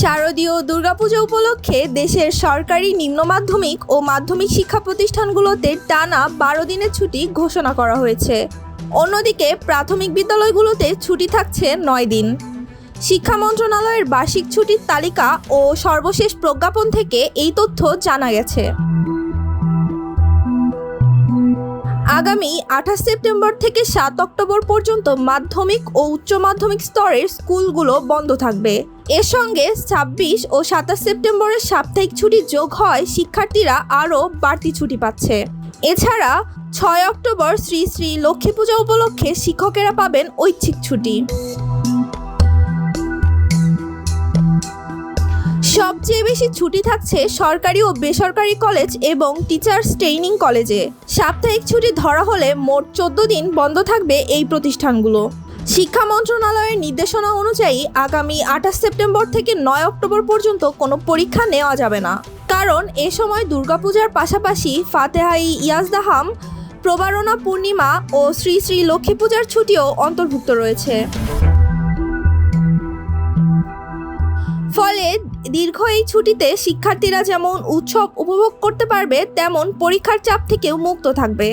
শারদীয় দুর্গাপূজা উপলক্ষে দেশের সরকারি নিম্ন মাধ্যমিক ও মাধ্যমিক শিক্ষা প্রতিষ্ঠানগুলোতে টানা 12 দিনের ছুটি ঘোষণা করা হয়েছে। অন্যদিকে প্রাথমিক বিদ্যালয়গুলোতে ছুটি থাকছে 9 দিন। শিক্ষা মন্ত্রণালয়ের বার্ষিক ছুটির তালিকা ও সর্বশেষ প্রজ্ঞাপন থেকে এই তথ্য জানা গেছে। আগামী 28 সেপ্টেম্বর থেকে 7 অক্টোবর পর্যন্ত মাধ্যমিক ও উচ্চ মাধ্যমিক স্তরের স্কুলগুলো বন্ধ থাকবে। এর সঙ্গে 26 ও 27 সেপ্টেম্বরের সাপ্তাহিক ছুটি যোগ হয় শিক্ষার্থীরা আরও বাড়তি ছুটি পাচ্ছে। এছাড়া 6 অক্টোবর শ্রী শ্রী লক্ষ্মী পূজা উপলক্ষে শিক্ষকেরা পাবেন ঐচ্ছিক ছুটি। সবচেয়ে বেশি ছুটি থাকছে সরকারি ও বেসরকারি কলেজ এবং টিচার্স ট্রেনিং কলেজে। সাপ্তাহিক ছুটি ধরা হলে মোট 14 দিন বন্ধ থাকবে এই প্রতিষ্ঠানগুলো। শিক্ষা মন্ত্রণালয়ের নির্দেশনা অনুযায়ী আগামী 28 সেপ্টেম্বর থেকে 9 অক্টোবর পর্যন্ত কোনো পরীক্ষা নেওয়া যাবে না, কারণ এ সময় দুর্গাপূজার পাশাপাশি ফাতেহাই ইয়াজদাহাম, প্রবারণা পূর্ণিমা ও শ্রী শ্রী লক্ষ্মী পূজার ছুটিও অন্তর্ভুক্ত রয়েছে। ফলে দীর্ঘ এই ছুটিতে শিক্ষার্থীরা যেমন উৎসব উপভোগ করতে পারবে, তেমন পরীক্ষার চাপ থেকেও মুক্ত থাকবে।